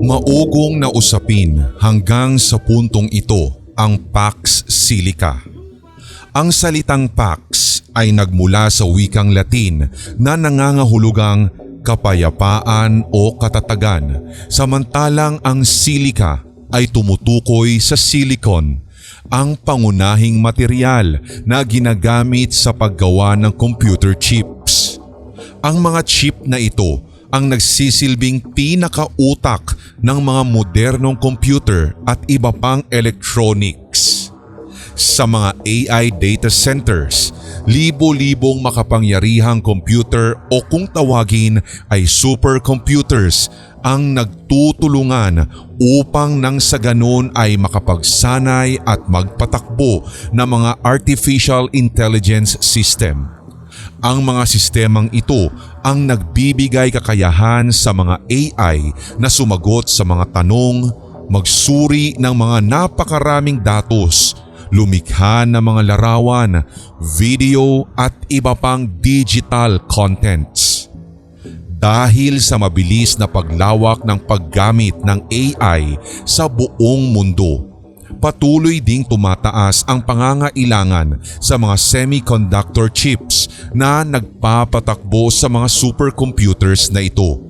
Maugong na usapin hanggang sa puntong ito ang Pax Silica. Ang salitang Pax ay nagmula sa wikang Latin na nangangahulugang kapayapaan o katatagan, samantalang ang silica ay tumutukoy sa silicon, ang pangunahing material na ginagamit sa paggawa ng computer chips. Ang mga chip na ito ang nagsisilbing pinakautak ng mga modernong computer at iba pang electronics. Sa mga AI data centers, libo-libong makapangyarihang computer o kung tawagin ay supercomputers ang nagtutulungan upang nang sa ganon ay makapagsanay at magpatakbo ng mga artificial intelligence system. Ang mga sistemang ito ang nagbibigay kakayahan sa mga AI na sumagot sa mga tanong, magsuri ng mga napakaraming datos, lumikha ng mga larawan, video at iba pang digital contents. Dahil sa mabilis na paglawak ng paggamit ng AI sa buong mundo, patuloy ding tumataas ang pangangailangan sa mga semiconductor chips na nagpapatakbo sa mga supercomputers na ito.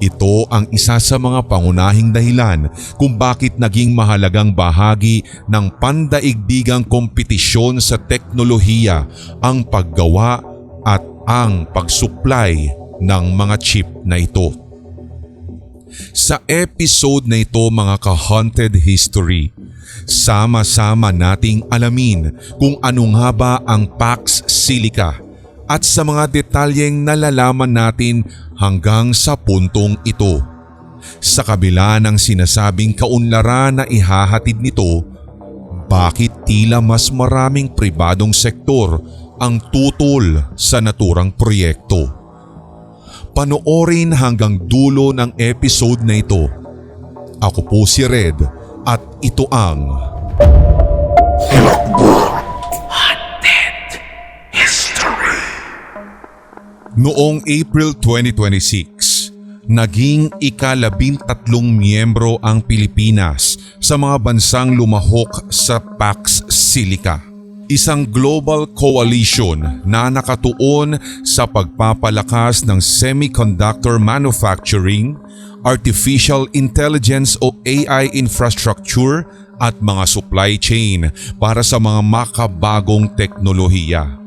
Ito ang isa sa mga pangunahing dahilan kung bakit naging mahalagang bahagi ng pandaigdigang kompetisyon sa teknolohiya ang paggawa at ang pagsupply ng mga chip na ito. Sa episode na ito mga ka-Haunted History, sama-sama nating alamin kung ano nga ba ang Pax Silica at sa mga detalyeng nalalaman natin hanggang sa puntong ito. Sa kabila ng sinasabing kaunlaran na ihahatid nito, bakit tila mas maraming pribadong sektor ang tutol sa naturang proyekto? Panoorin hanggang dulo ng episode na ito. Ako po si Red at ito ang Haunted History. Noong April 2026, naging ika-13 miyembro ang Pilipinas sa mga bansang lumahok sa Pax Silica. Isang global coalition na nakatuon sa pagpapalakas ng semiconductor manufacturing, artificial intelligence o AI infrastructure at mga supply chain para sa mga makabagong teknolohiya.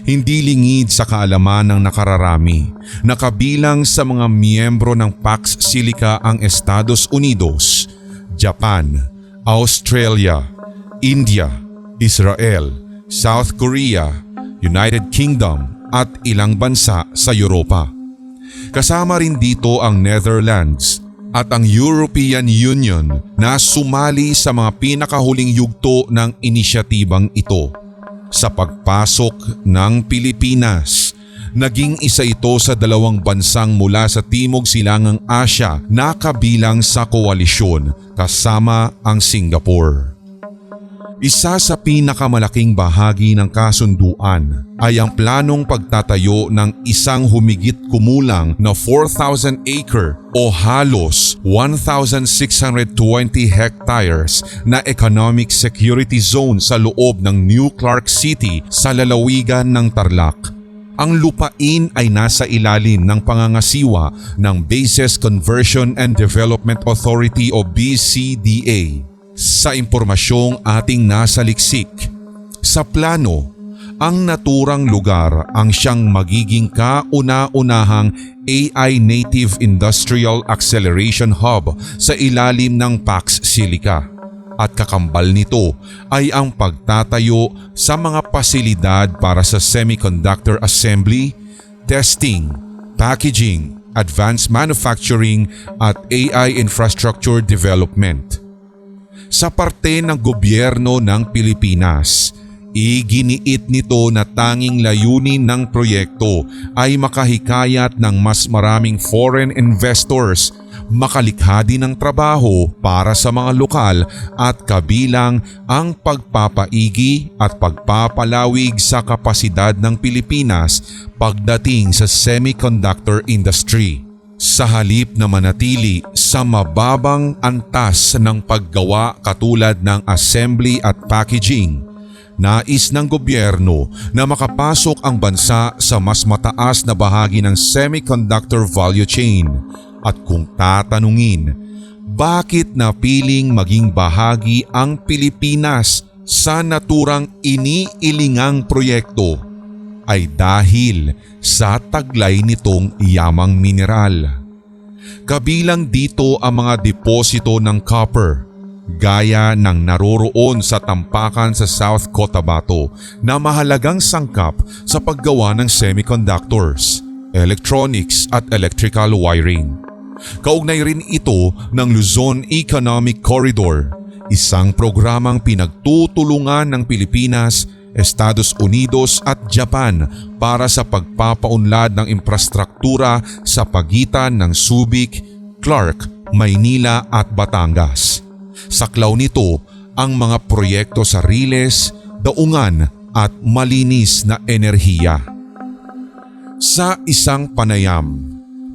Hindi lingid sa kaalaman ng nakararami, nakabilang sa mga miyembro ng Pax Silica ang Estados Unidos, Japan, Australia, India, Israel, South Korea, United Kingdom at ilang bansa sa Europa. Kasama rin dito ang Netherlands at ang European Union na sumali sa mga pinakahuling yugto ng inisyatibang ito. Sa pagpasok ng Pilipinas, naging isa ito sa 2 bansang mula sa Timog Silangang Asya na kabilang sa koalisyon kasama ang Singapore. Isa sa pinakamalaking bahagi ng kasunduan ay ang planong pagtatayo ng isang humigit kumulang na 4,000 acre o halos 1,620 hectares na economic security zone sa loob ng New Clark City sa lalawigan ng Tarlac. Ang lupain ay nasa ilalim ng pangangasiwa ng Bases Conversion and Development Authority o BCDA. Sa impormasyong ating nasa liksik, sa plano, ang naturang lugar ang siyang magiging kauna-unahang AI Native Industrial Acceleration Hub sa ilalim ng Pax Silica. At kakambal nito ay ang pagtatayo sa mga pasilidad para sa semiconductor assembly, testing, packaging, advanced manufacturing at AI infrastructure development. Sa parte ng gobyerno ng Pilipinas, iginiit nito na tanging layunin ng proyekto ay makahikayat ng mas maraming foreign investors, makalikha din ng trabaho para sa mga lokal at kabilang ang pagpapaigi at pagpapalawig sa kapasidad ng Pilipinas pagdating sa semiconductor industry. Sa halip na manatili sa mababang antas ng paggawa katulad ng assembly at packaging, nais ng gobyerno na makapasok ang bansa sa mas mataas na bahagi ng semiconductor value chain. At kung tatanungin, bakit napiling maging bahagi ang Pilipinas sa naturang iniilingang proyekto, ay dahil sa taglay nitong yamang mineral. Kabilang dito ang mga deposito ng copper, gaya ng naroroon sa Tampakan sa South Cotabato na mahalagang sangkap sa paggawa ng semiconductors, electronics at electrical wiring. Kaugnay rin ito ng Luzon Economic Corridor, isang programang pinagtutulungan ng Pilipinas, Estados Unidos at Japan para sa pagpapaunlad ng infrastruktura sa pagitan ng Subic, Clark, Maynila at Batangas. Saklaw nito ang mga proyekto sa riles, daungan at malinis na enerhiya. Sa isang panayam,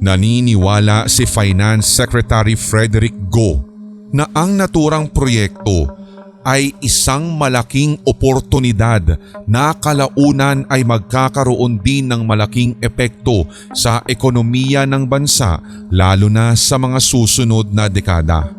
naniniwala si Finance Secretary Frederick Go na ang naturang proyekto ay isang malaking oportunidad na kalaunan ay magkakaroon din ng malaking epekto sa ekonomiya ng bansa lalo na sa mga susunod na dekada.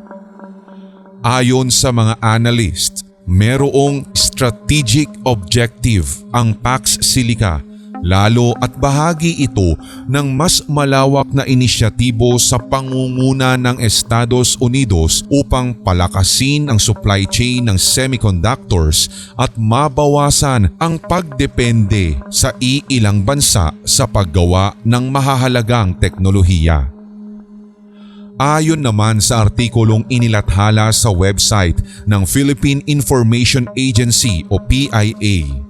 Ayon sa mga analyst, merong strategic objective ang Pax Silica, lalo at bahagi ito ng mas malawak na inisyatibo sa pangunguna ng Estados Unidos upang palakasin ang supply chain ng semiconductors at mabawasan ang pagdepende sa iilang bansa sa paggawa ng mahahalagang teknolohiya. Ayon naman sa artikulong inilathala sa website ng Philippine Information Agency o PIA,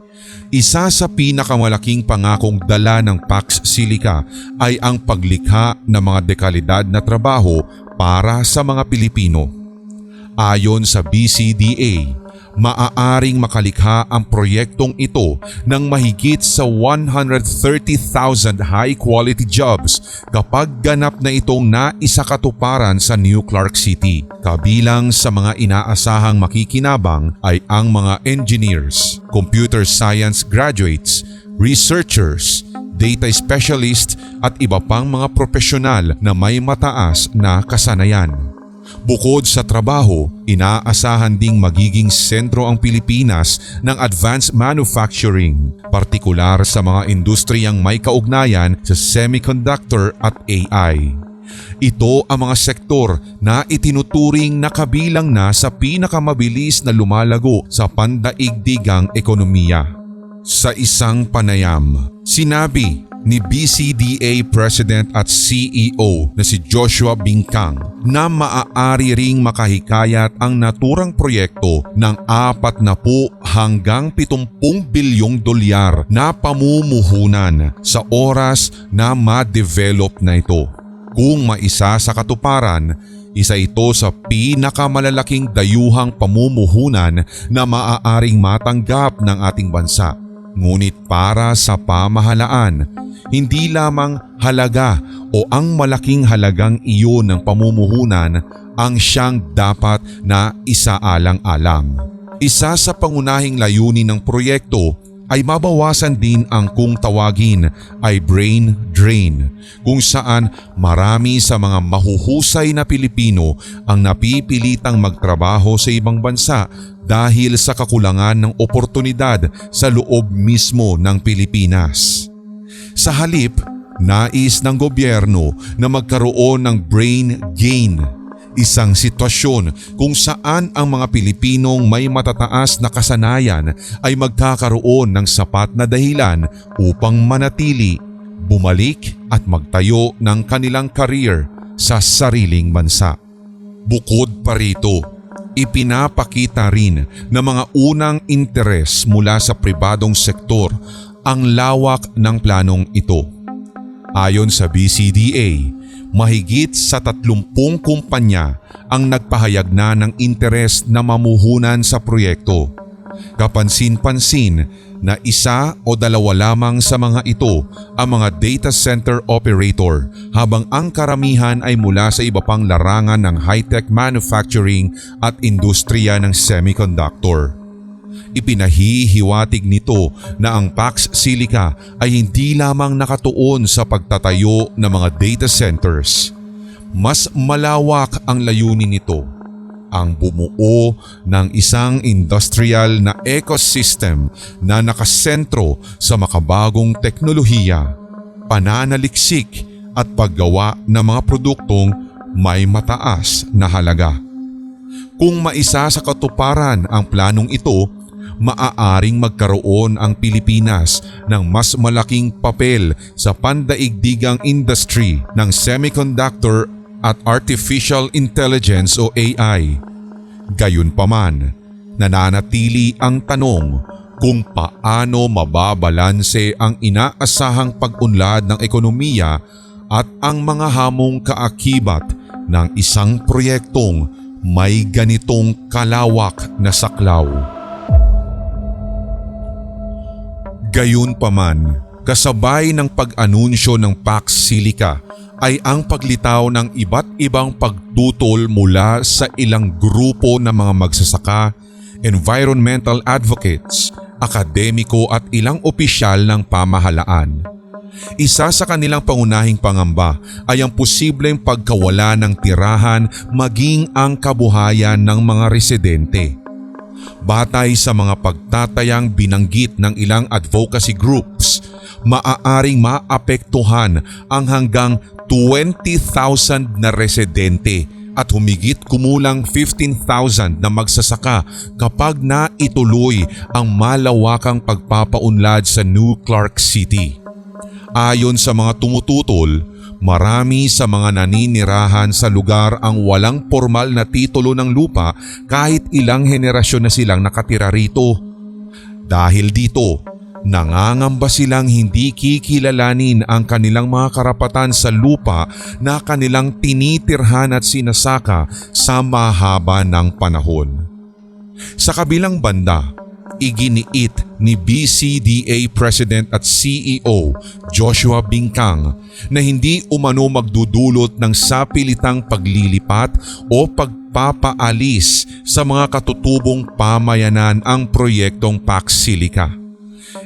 isa sa pinakamalaking pangakong dala ng Pax Silica ay ang paglikha ng mga dekalidad na trabaho para sa mga Pilipino. Ayon sa BCDA, maaaring makalikha ang proyektong ito ng mahigit sa 130,000 high-quality jobs kapag ganap na itong naisakatuparan sa New Clark City. Kabilang sa mga inaasahang makikinabang ay ang mga engineers, computer science graduates, researchers, data specialists at iba pang mga profesional na may mataas na kasanayan. Bukod sa trabaho, inaasahan ding magiging sentro ang Pilipinas ng advanced manufacturing, partikular sa mga industriyang may kaugnayan sa semiconductor at AI. Ito ang mga sektor na itinuturing na kabilang na sa pinakamabilis na lumalago sa pandaigdigang ekonomiya. Sa isang panayam, sinabi ni BCDA President at CEO na si Joshua Bingkang na maaari ring makahikayat ang naturang proyekto ng 40 hanggang 70 bilyong dolyar na pamumuhunan sa oras na ma-develop na ito. Kung maisa sa katuparan, isa ito sa pinakamalalaking dayuhang pamumuhunan na maaaring matanggap ng ating bansa. Ngunit para sa pamahalaan, hindi lamang halaga o ang malaking halagang iyon ng pamumuhunan ang siyang dapat na isaalang-alang. Isa sa pangunahing layunin ng proyekto ay mabawasan din ang kung tawagin ay brain drain, kung saan marami sa mga mahuhusay na Pilipino ang napipilitang magtrabaho sa ibang bansa dahil sa kakulangan ng oportunidad sa loob mismo ng Pilipinas. Sa halip, nais ng gobyerno na magkaroon ng brain gain, isang sitwasyon kung saan ang mga Pilipinong may matataas na kasanayan ay magkakaroon ng sapat na dahilan upang manatili, bumalik at magtayo ng kanilang career sa sariling bansa. Bukod pa rito, ipinapakita rin ng mga unang interes mula sa pribadong sektor ang lawak ng planong ito. Ayon sa BCDA, mahigit sa 30 kumpanya ang nagpahayag na ng interes na mamuhunan sa proyekto. Kapansin-pansin na isa o dalawa lamang sa mga ito ang mga data center operator habang ang karamihan ay mula sa iba pang larangan ng high-tech manufacturing at industriya ng semiconductor. Ipinahihiwatig nito na ang Pax Silica ay hindi lamang nakatuon sa pagtatayo ng mga data centers. Mas malawak ang layunin nito, ang bumuo ng isang industrial na ecosystem na nakasentro sa makabagong teknolohiya, pananaliksik at paggawa ng mga produktong may mataas na halaga. Kung maisa sa katuparan ang planong ito, maaaring magkaroon ang Pilipinas ng mas malaking papel sa pandaigdigang industry ng semiconductor at artificial intelligence o AI. Gayunpaman, nananatili ang tanong kung paano mababalanse ang inaasahang pag-unlad ng ekonomiya at ang mga hamong kaakibat ng isang proyektong may ganitong kalawak na saklaw. Gayunpaman, kasabay ng pag-anunsyo ng Pax Silica ay ang paglitaw ng iba't ibang pagtutol mula sa ilang grupo ng mga magsasaka, environmental advocates, akademiko at ilang opisyal ng pamahalaan. Isa sa kanilang pangunahing pangamba ay ang posibleng pagkawala ng tirahan maging ang kabuhayan ng mga residente. Batay sa mga pagtatayang binanggit ng ilang advocacy groups, maaaring maapektuhan ang hanggang 20,000 na residente at humigit kumulang 15,000 na magsasaka kapag naituloy ang malawakang pagpapaunlad sa New Clark City. Ayon sa mga tumututol, marami sa mga naninirahan sa lugar ang walang formal na titulo ng lupa kahit ilang henerasyon na silang nakatira rito. Dahil dito, nangangamba silang hindi kikilalanin ang kanilang mga karapatan sa lupa na kanilang tinitirhan at sinasaka sa mahaba ng panahon. Sa kabilang banda, iginiit ni BCDA President at CEO Joshua Bingkang na hindi umano magdudulot ng sapilitang paglilipat o pagpapaalis sa mga katutubong pamayanan ang proyektong Pax Silica.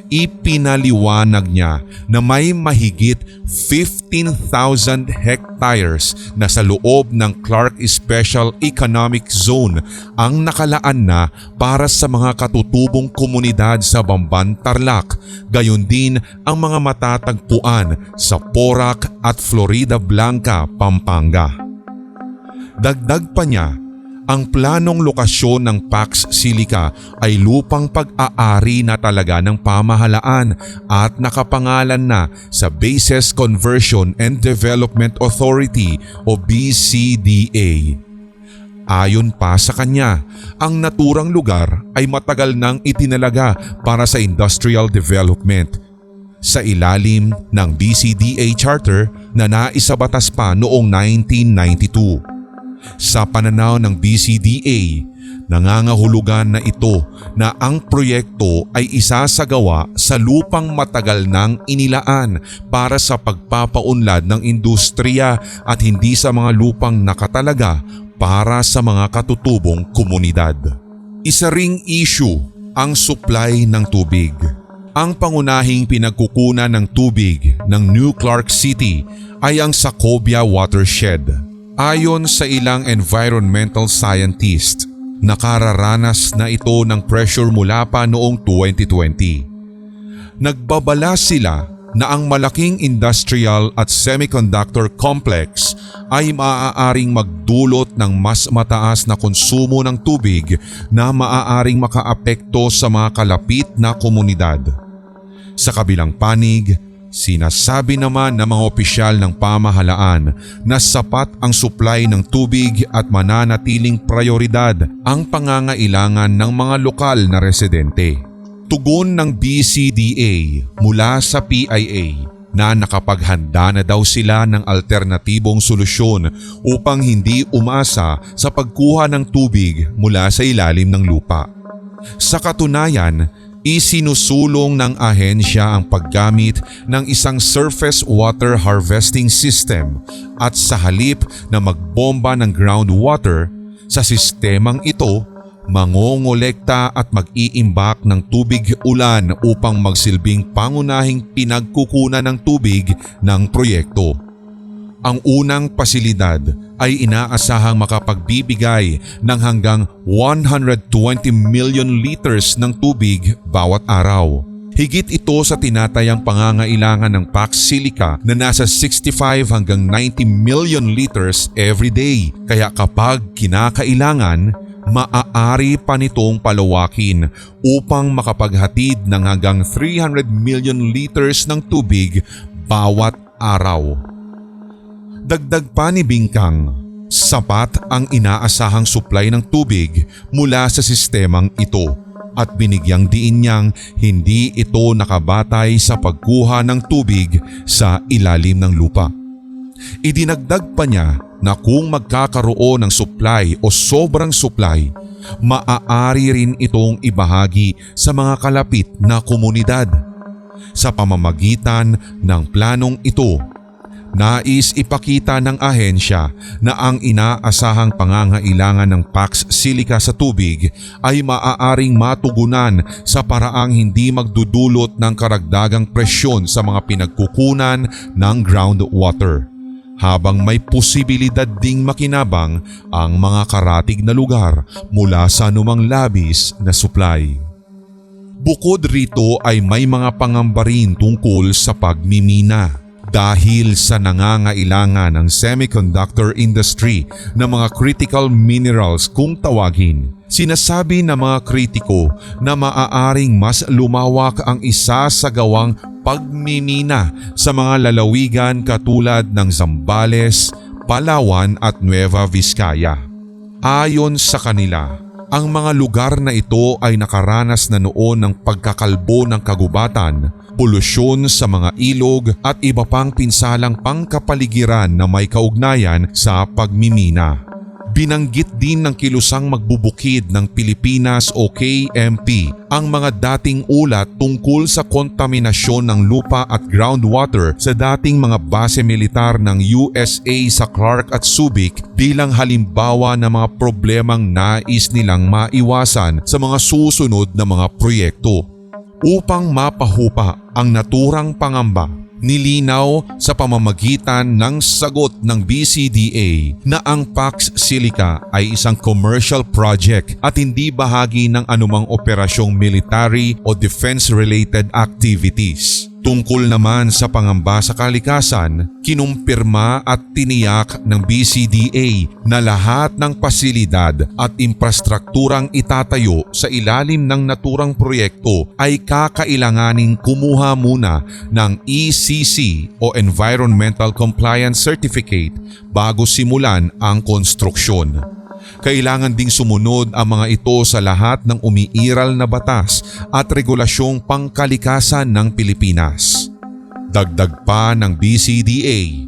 Ipinaliwanag niya na may mahigit 15,000 hectares na sa loob ng Clark Special Economic Zone ang nakalaan na para sa mga katutubong komunidad sa Bamban, Tarlac, gayon din ang mga matatagpuan sa Porac at Florida Blanca, Pampanga. Dagdag pa niya, ang planong lokasyon ng Pax Silica ay lupang pag-aari na talaga ng pamahalaan at nakapangalan na sa Bases Conversion and Development Authority o BCDA. Ayon pa sa kanya, ang naturang lugar ay matagal nang itinalaga para sa industrial development sa ilalim ng BCDA Charter na naisabatas pa noong 1992. Sa pananaw ng BCDA, nangangahulugan na ito na ang proyekto ay isasagawa sa lupang matagal nang inilaan para sa pagpapaunlad ng industriya at hindi sa mga lupang nakatalaga para sa mga katutubong komunidad. Isa ring issue ang supply ng tubig. Ang pangunahing pinagkukunan ng tubig ng New Clark City ay ang Sacobia Watershed. Ayon sa ilang environmental scientist, nakararanas na ito ng pressure mula pa noong 2020. Nagbabala sila na ang malaking industrial at semiconductor complex ay maaaring magdulot ng mas mataas na konsumo ng tubig na maaaring makaapekto sa mga kalapit na komunidad. Sa kabilang panig, sinasabi naman ng mga opisyal ng pamahalaan na sapat ang supply ng tubig at mananatiling prioridad ang pangangailangan ng mga lokal na residente. Tugon ng BCDA mula sa PIA na nakapaghanda na daw sila ng alternatibong solusyon upang hindi umasa sa pagkuha ng tubig mula sa ilalim ng lupa. Sa katunayan, isinusulong ng ahensya ang paggamit ng isang surface water harvesting system at sa halip na magbomba ng groundwater, sa sistemang ito, mangongolekta at mag-iimbak ng tubig ulan upang magsilbing pangunahing pinagkukunan ng tubig ng proyekto. Ang unang pasilidad ay inaasahang makapagbibigay ng hanggang 120 million liters ng tubig bawat araw. Higit ito sa tinatayang pangangailangan ng Pax Silica na nasa 65 hanggang 90 million liters every day. Kaya kapag kinakailangan, maaari pa nitong palawakin upang makapaghatid ng hanggang 300 million liters ng tubig bawat araw. Dagdag pa ni Bingkang, sapat ang inaasahang supply ng tubig mula sa sistemang ito at binigyang diin niyang hindi ito nakabatay sa pagkuha ng tubig sa ilalim ng lupa. Idinagdag pa niya na kung magkakaroon ng supply o sobrang supply, maaari rin itong ibahagi sa mga kalapit na komunidad. Sa pamamagitan ng planong ito, nais ipakita ng ahensya na ang inaasahang pangangailangan ng Pax Silica sa tubig ay maaaring matugunan sa paraang hindi magdudulot ng karagdagang presyon sa mga pinagkukunan ng groundwater, habang may posibilidad ding makinabang ang mga karatig na lugar mula sa anumang labis na supply. Bukod rito ay may mga pangamba rin tungkol sa pagmimina. Dahil sa nangangailangan ng semiconductor industry ng mga critical minerals kung tawagin, sinasabi ng mga kritiko na maaaring mas lumawak ang isasagawang pagmimina sa mga lalawigan katulad ng Zambales, Palawan at Nueva Vizcaya. Ayon sa kanila, ang mga lugar na ito ay nakaranas na noon ng pagkakalbo ng kagubatan, polusyon sa mga ilog at iba pang pinsalang pangkapaligiran na may kaugnayan sa pagmimina. Binanggit din ng kilusang magbubukid ng Pilipinas o KMP ang mga dating ulat tungkol sa kontaminasyon ng lupa at groundwater sa dating mga base militar ng USA sa Clark at Subic bilang halimbawa ng mga problemang nais nilang maiwasan sa mga susunod na mga proyekto. Upang mapahupa ang naturang pangamba, nilinaw sa pamamagitan ng sagot ng BCDA na ang Pax Silica ay isang commercial project at hindi bahagi ng anumang operasyong military o defense-related activities. Tungkol naman sa pangamba sa kalikasan, kinumpirma at tiniyak ng BCDA na lahat ng pasilidad at infrastrukturang itatayo sa ilalim ng naturang proyekto ay kakailanganing kumuha muna ng ECC o Environmental Compliance Certificate bago simulan ang konstruksyon. Kailangan ding sumunod ang mga ito sa lahat ng umiiral na batas at regulasyong pangkalikasan ng Pilipinas. Dagdag pa ng BCDA,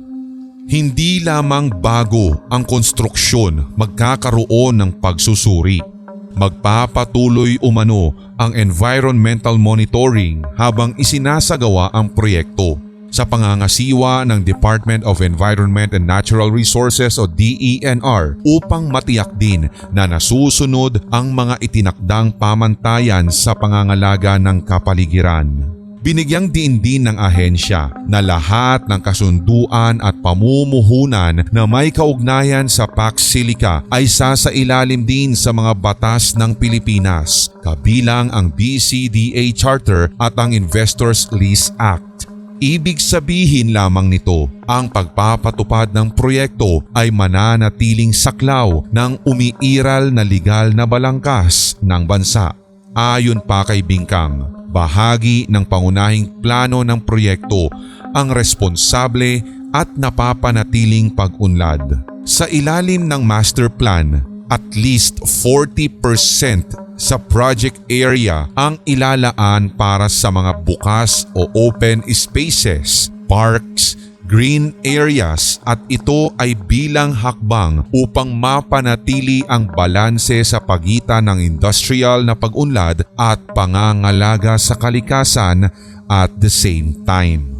hindi lamang bago ang konstruksyon magkakaroon ng pagsusuri. Magpapatuloy umano ang environmental monitoring habang isinasagawa ang proyekto sa pangangasiwa ng Department of Environment and Natural Resources o DENR upang matiyak din na nasusunod ang mga itinakdang pamantayan sa pangangalaga ng kapaligiran. Binigyang diin din ng ahensya na lahat ng kasunduan at pamumuhunan na may kaugnayan sa Pax Silica ay sasailalim din sa mga batas ng Pilipinas, kabilang ang BCDA Charter at ang Investors Lease Act. Ibig sabihin lamang nito, ang pagpapatupad ng proyekto ay mananatiling saklaw ng umiiral na legal na balangkas ng bansa. Ayon pa kay Bingkang, bahagi ng pangunahing plano ng proyekto ang responsable at napapanatiling pag-unlad. Sa ilalim ng master plan, at least 40% sa project area ang ilalaan para sa mga bukas o open spaces, parks, green areas at ito ay bilang hakbang upang mapanatili ang balanse sa pagitan ng industrial na pag-unlad at pangangalaga sa kalikasan at the same time.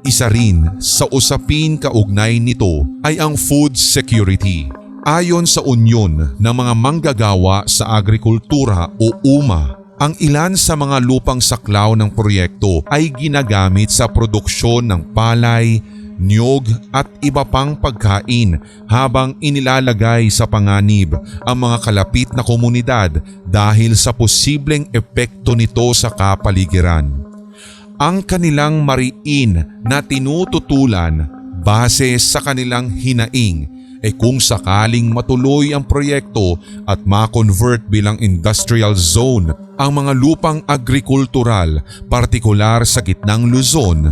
Isa rin sa usapin kaugnay nito ay ang food security. Ayon sa Union ng mga Manggagawa sa Agrikultura o UMA, ang ilan sa mga lupang saklaw ng proyekto ay ginagamit sa produksyon ng palay, niyog at iba pang pagkain habang inilalagay sa panganib ang mga kalapit na komunidad dahil sa posibleng epekto nito sa kapaligiran. Ang kanilang mariin na tinututulan base sa kanilang hinaing kung sakaling matuloy ang proyekto at ma-convert bilang industrial zone ang mga lupang agrikultural, partikular sa gitnang Luzon,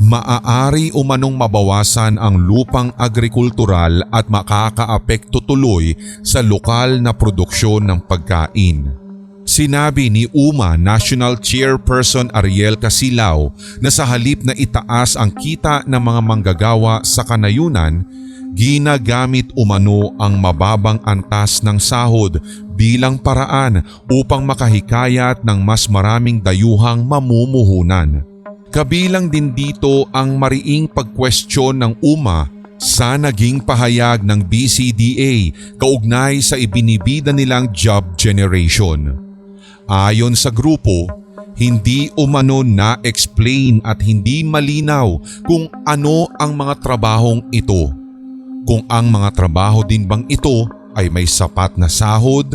maaari umanong mabawasan ang lupang agrikultural at makakaapekto tuloy sa lokal na produksyon ng pagkain. Sinabi ni UMA National Chairperson Ariel Casilao na sa halip na itaas ang kita ng mga manggagawa sa kanayunan, ginagamit umano ang mababang antas ng sahod bilang paraan upang makahikayat ng mas maraming dayuhang mamumuhunan. Kabilang din dito ang mariing pagkwestiyon ng UMA sa naging pahayag ng BCDA kaugnay sa ibinibida nilang job generation. Ayon sa grupo, hindi umano na-explain at hindi malinaw kung ano ang mga trabahong ito. Kung ang mga trabaho din bang ito ay may sapat na sahod,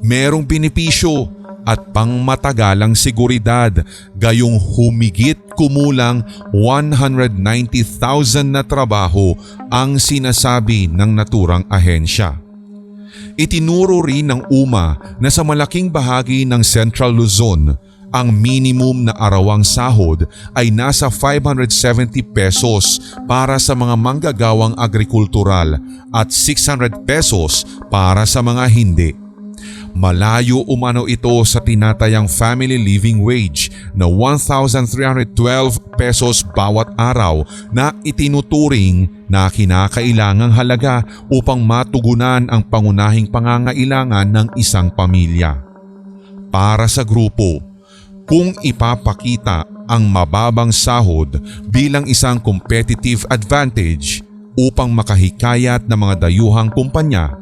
merong benepisyo at pangmatagalang seguridad gayong humigit kumulang 190,000 na trabaho ang sinasabi ng naturang ahensya. Itinuro rin ng UMA na sa malaking bahagi ng Central Luzon, ang minimum na arawang sahod ay nasa 570 pesos para sa mga manggagawang agrikultural at 600 pesos para sa mga hindi. Malayo umano ito sa tinatayang family living wage na 1,312 pesos bawat araw na itinuturing na kinakailangang halaga upang matugunan ang pangunahing pangangailangan ng isang pamilya. Para sa grupo, kung ipapakita ang mababang sahod bilang isang competitive advantage upang makahikayat ng mga dayuhang kumpanya,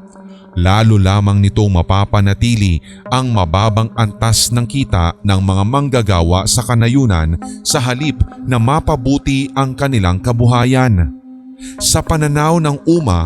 lalo lamang nitong mapapanatili ang mababang antas ng kita ng mga manggagawa sa kanayunan sa halip na mapabuti ang kanilang kabuhayan. Sa pananaw ng UMA,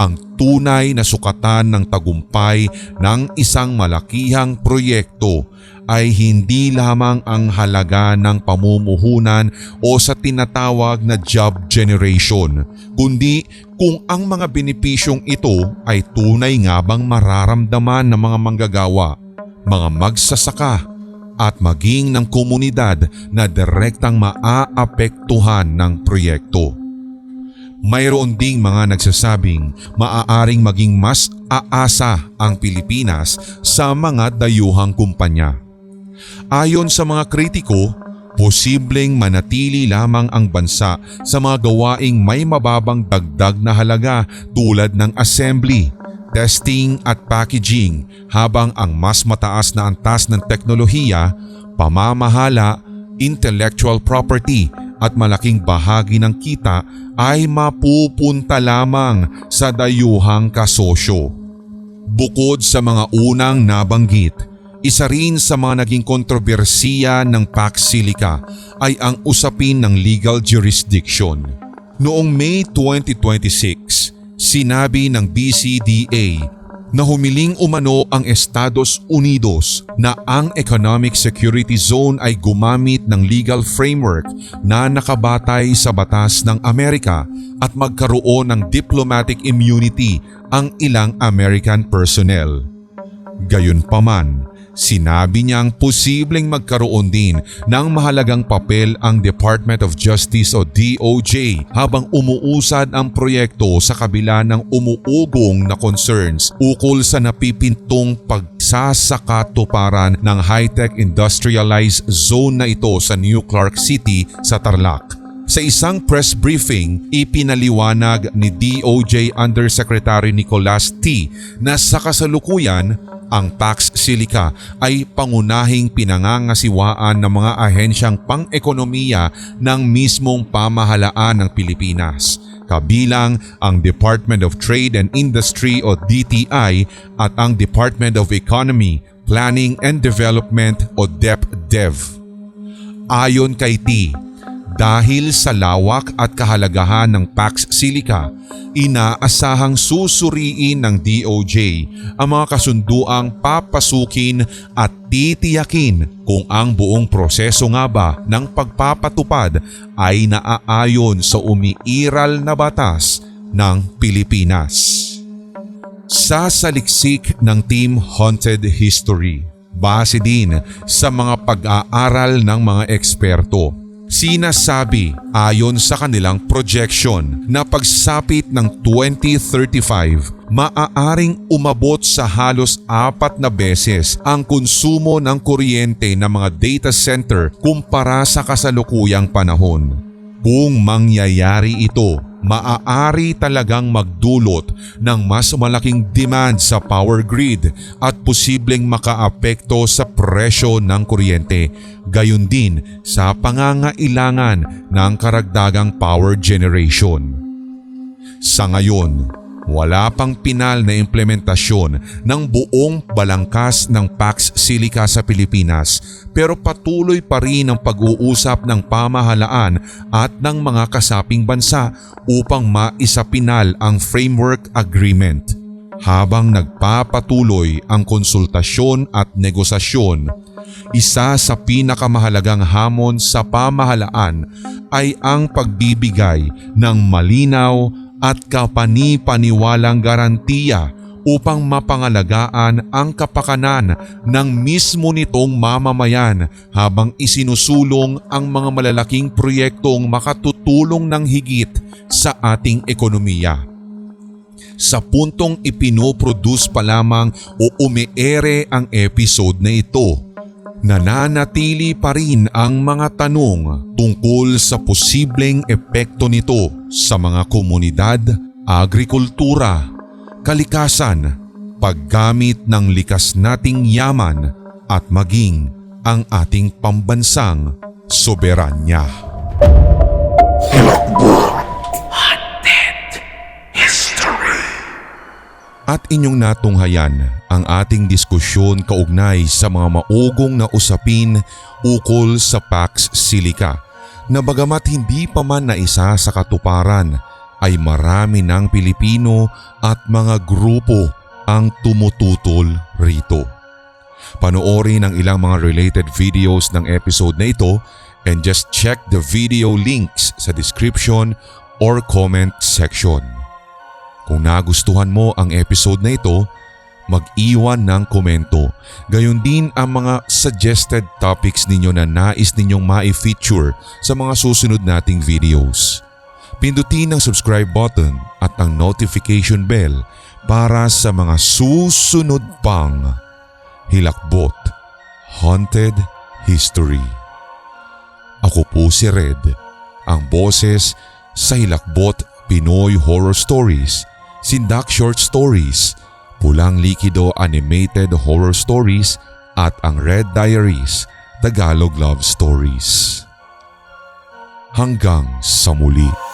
ang tunay na sukatan ng tagumpay ng isang malakihang proyekto ay hindi lamang ang halaga ng pamumuhunan o sa tinatawag na job generation, kundi kung ang mga benepisyong ito ay tunay nga bang mararamdaman ng mga manggagawa, mga magsasaka at maging ng komunidad na direktang maaapektuhan ng proyekto. Mayroon ding mga nagsasabing maaaring maging mas aasa ang Pilipinas sa mga dayuhang kumpanya. Ayon sa mga kritiko, posibleng manatili lamang ang bansa sa mga gawaing may mababang dagdag na halaga tulad ng assembly, testing at packaging, habang ang mas mataas na antas ng teknolohiya, pamamahala, intellectual property at malaking bahagi ng kita ay mapupunta lamang sa dayuhang kasosyo. Bukod sa mga unang nabanggit, isa rin sa mga naging kontrobersiya ng Pax Silica ay ang usapin ng legal jurisdiction. Noong May 2026, sinabi ng BCDA na humiling umano ang Estados Unidos na ang Economic Security Zone ay gumamit ng legal framework na nakabatay sa batas ng Amerika at magkaroon ng diplomatic immunity ang ilang American personnel. Gayunpaman, sinabi niyang posibleng magkaroon din ng mahalagang papel ang Department of Justice o DOJ habang umuusad ang proyekto sa kabila ng umuugong na concerns ukol sa napipintong pagsasakatuparan ng high-tech industrialized zone na ito sa New Clark City sa Tarlac. Sa isang press briefing, ipinaliwanag ni DOJ Undersecretary Nicolas T. na sa kasalukuyan, ang Pax Silica ay pangunahing pinangangasiwaan ng mga ahensyang pang-ekonomiya ng mismong pamahalaan ng Pilipinas, kabilang ang Department of Trade and Industry o DTI at ang Department of Economy, Planning and Development o DepDev. Ayon kay T, dahil sa lawak at kahalagahan ng Pax Silica, inaasahang susuriin ng DOJ ang mga kasunduang papasukin at titiyakin kung ang buong proseso nga ba ng pagpapatupad ay naaayon sa umiiral na batas ng Pilipinas. Sa saliksik ng Team Haunted History, base din sa mga pag-aaral ng mga eksperto, sinasabi ayon sa kanilang projection na pagsapit ng 2035, maaaring umabot sa halos 4 na beses ang konsumo ng kuryente ng mga data center kumpara sa kasalukuyang panahon. Kung mangyayari ito, maaari talagang magdulot ng mas malaking demand sa power grid at posibleng makaapekto sa presyo ng kuryente, gayon din sa pangangailangan ng karagdagang power generation. Sa ngayon, wala pang pinal na implementasyon ng buong balangkas ng Pax Silica sa Pilipinas, pero patuloy pa rin ang pag-uusap ng pamahalaan at ng mga kasaping bansa upang maisapinal ang Framework Agreement. Habang nagpapatuloy ang konsultasyon at negosasyon, isa sa pinakamahalagang hamon sa pamahalaan ay ang pagbibigay ng malinaw at kapani-paniwalang garantiya upang mapangalagaan ang kapakanan ng mismo nitong mamamayan habang isinusulong ang mga malalaking proyektong makatutulong ng higit sa ating ekonomiya. Sa puntong ipinoproduce pa lamang o umeere ang episode na ito, nananatili pa rin ang mga tanong tungkol sa posibleng epekto nito sa mga komunidad, agrikultura, kalikasan, paggamit ng likas nating yaman at maging ang ating pambansang soberanya. Haunted History. At inyong natunghayan ang ating diskusyon kaugnay sa mga maugong na usapin ukol sa Pax Silica na bagamat hindi pa man naisa sa katuparan ay marami ng Pilipino at mga grupo ang tumututol rito. Panoorin ang ilang mga related videos ng episode na ito and just check the video links sa description or comment section. Kung nagustuhan mo ang episode na ito, mag-iwan ng komento. Gayon din ang mga suggested topics ninyo na nais ninyong ma-feature sa mga susunod nating videos. Pindutin ang subscribe button at ang notification bell para sa mga susunod pang Hilakbot Haunted History. Ako po si Red, ang boses sa Hilakbot Pinoy Horror Stories, Sindak Short Stories, Pulang Likido Animated Horror Stories at ang Red Diaries Tagalog Love Stories. Hanggang sa muli.